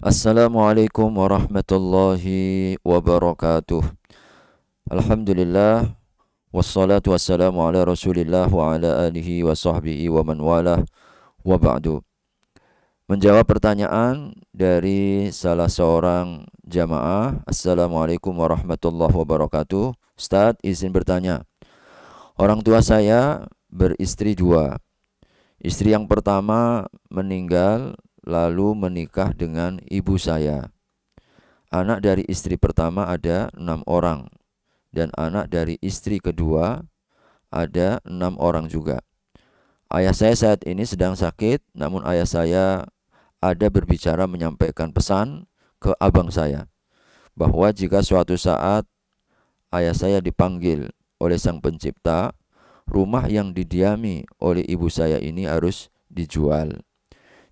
Assalamualaikum warahmatullahi wabarakatuh. Alhamdulillah wassalatu wassalamu ala Rasulillah wa ala alihi wa sahbihi wa man walah wa ba'du. Menjawab pertanyaan dari salah seorang jamaah. Assalamualaikum warahmatullahi wabarakatuh. Ustaz, izin bertanya. Orang tua saya beristri dua. Istri yang pertama meninggal lalu menikah dengan ibu saya. Anak dari istri pertama ada 6 orang dan anak dari istri kedua ada 6 orang juga. Ayah saya saat ini sedang sakit, namun ayah saya ada berbicara menyampaikan pesan ke abang saya bahwa jika suatu saat ayah saya dipanggil oleh Sang Pencipta, rumah yang didiami oleh ibu saya ini harus dijual.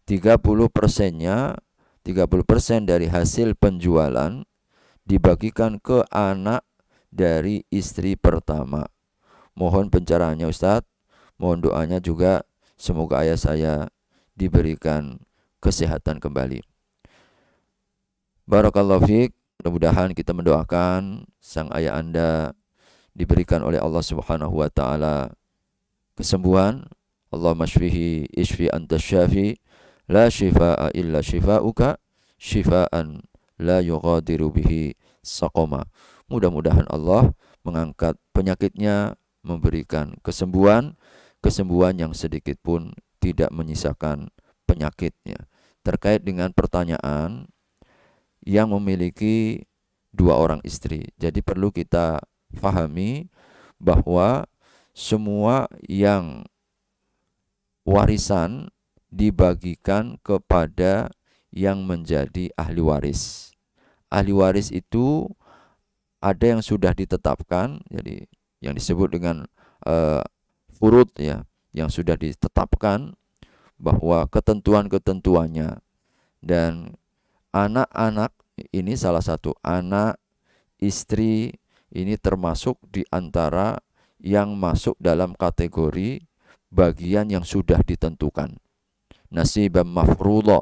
30%-nya 30% dari hasil penjualan dibagikan ke anak dari istri pertama. Mohon pencerahannya Ustadz. Mohon doanya juga semoga ayah saya diberikan kesehatan kembali. Barakallahu fiik. Mudah-mudahan kita mendoakan sang ayah Anda diberikan oleh Allah Subhanahu wa taala kesembuhan. Allahumma shfihi ishfi anta syafi la shifaa illa shifauka shifaan la yughadiru bihi saqama. Mudah-mudahan Allah mengangkat penyakitnya, memberikan kesembuhan, kesembuhan yang sedikit pun tidak menyisakan penyakitnya. Terkait dengan pertanyaan yang memiliki 2 orang istri. Jadi perlu kita fahami bahwa semua yang warisan dibagikan kepada yang menjadi ahli waris. Ahli waris itu ada yang sudah ditetapkan, jadi yang disebut dengan furud ya, yang sudah ditetapkan bahwa ketentuan-ketentuannya, dan anak-anak ini salah satu anak istri ini termasuk di antara yang masuk dalam kategori bagian yang sudah ditentukan. Nasibam mafruḍa,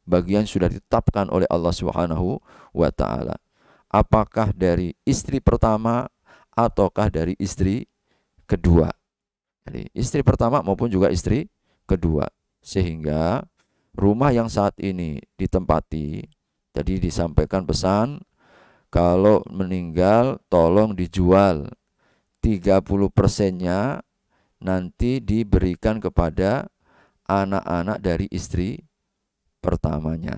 bagian sudah ditetapkan oleh Allah Subhanahu wa taala. Apakah dari istri pertama ataukah dari istri kedua? Jadi istri pertama maupun juga istri kedua. Sehingga rumah yang saat ini ditempati, tadi disampaikan pesan kalau meninggal tolong dijual, 30%-nya nanti diberikan kepada anak-anak dari istri pertamanya,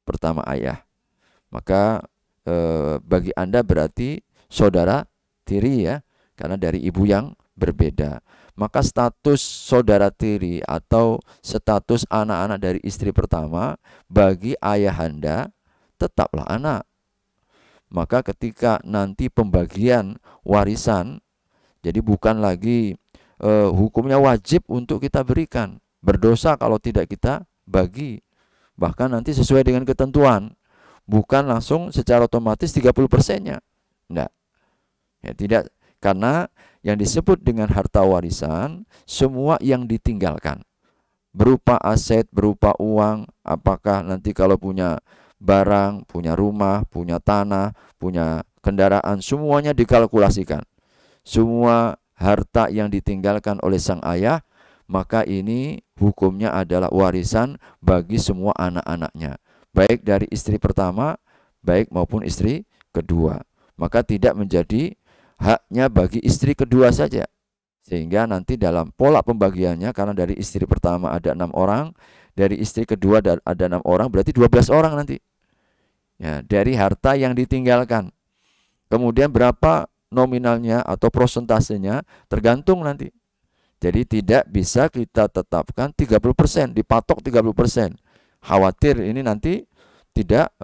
pertama ayah. Maka bagi Anda berarti saudara tiri ya, karena dari ibu yang berbeda. Maka status saudara tiri atau status anak-anak dari istri pertama bagi ayah Anda tetaplah anak. Maka ketika nanti pembagian warisan, jadi bukan lagi hukumnya wajib untuk kita berikan, berdosa kalau tidak kita bagi. Bahkan nanti sesuai dengan ketentuan, bukan langsung secara otomatis 30%-nya. Enggak. Ya, tidak, karena yang disebut dengan harta warisan semua yang ditinggalkan berupa aset, berupa uang, apakah nanti kalau punya barang, punya rumah, punya tanah, punya kendaraan, semuanya dikalkulasikan. Semua harta yang ditinggalkan oleh sang ayah, maka ini hukumnya adalah warisan bagi semua anak-anaknya, baik dari istri pertama, baik maupun istri kedua. Maka tidak menjadi haknya bagi istri kedua saja. Sehingga nanti dalam pola pembagiannya, karena dari istri pertama ada 6 orang, dari istri kedua ada 6 orang, berarti 12 orang nanti. Ya, dari harta yang ditinggalkan. Kemudian berapa nominalnya atau prosentasenya tergantung nanti. Jadi tidak bisa kita tetapkan 30%, dipatok 30%. Khawatir ini nanti tidak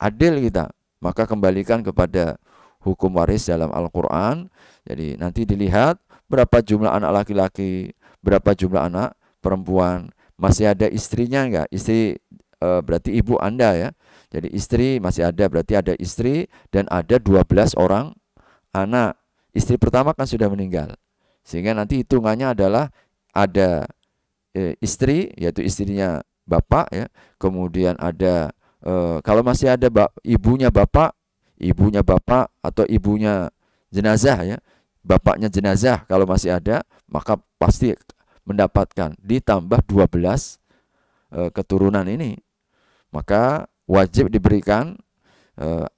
adil kita. Maka kembalikan kepada hukum waris dalam Al-Quran. Jadi nanti dilihat berapa jumlah anak laki-laki, berapa jumlah anak perempuan. Masih ada istrinya enggak? Istri berarti ibu Anda ya. Jadi istri masih ada, berarti ada istri dan ada 12 orang anak. Istri pertama kan sudah meninggal. Sehingga nanti hitungannya adalah ada istri, yaitu istrinya bapak ya. Kemudian ada Kalau masih ada ibunya bapak atau ibunya jenazah ya, bapaknya jenazah kalau masih ada, maka pasti mendapatkan ditambah 12 keturunan ini. Maka wajib diberikan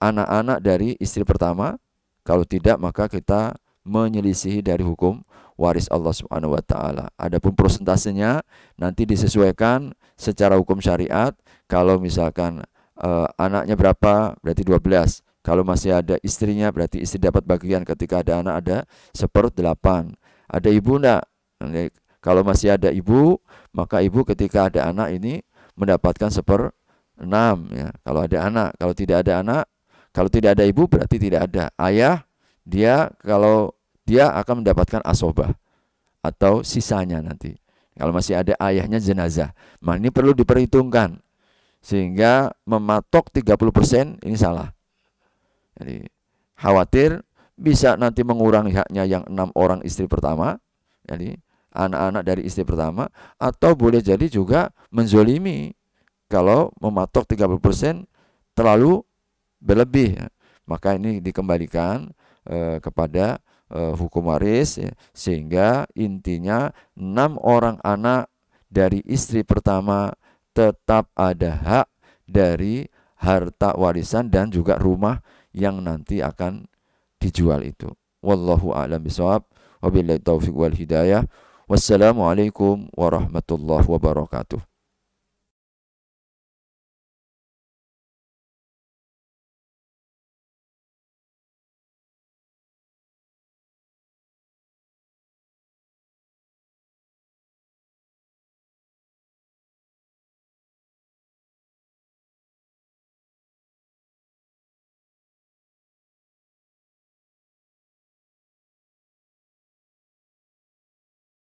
anak-anak dari istri pertama. Kalau tidak maka kita menyelisihi dari hukum waris Allah Subhanahu wa taala. Adapun persentasenya nanti disesuaikan secara hukum syariat. Kalau misalkan anaknya berapa berarti 12. Kalau masih ada istrinya berarti istri dapat bagian, ketika ada anak ada 1/8. Ada ibu enggak? Kalau masih ada ibu, maka ibu ketika ada anak ini mendapatkan 1/6 ya. Kalau ada anak, kalau tidak ada anak, kalau tidak ada ibu berarti tidak ada. Ayah kalau dia akan mendapatkan asobah atau sisanya nanti. Kalau masih ada ayahnya jenazah. Nah, ini perlu diperhitungkan. Sehingga mematok 30% ini salah. Jadi khawatir bisa nanti mengurangi haknya yang 6 orang istri pertama. Jadi anak-anak dari istri pertama, atau boleh jadi juga menzolimi kalau mematok 30% terlalu berlebih. Maka ini dikembalikan kepada hukum waris ya. Sehingga intinya 6 orang anak dari istri pertama tetap ada hak dari harta warisan dan juga rumah yang nanti akan dijual itu. Wallahu a'lam bishawab. Wabillahi taufiq wal hidayah. Wassalamualaikum warahmatullahi wabarakatuh.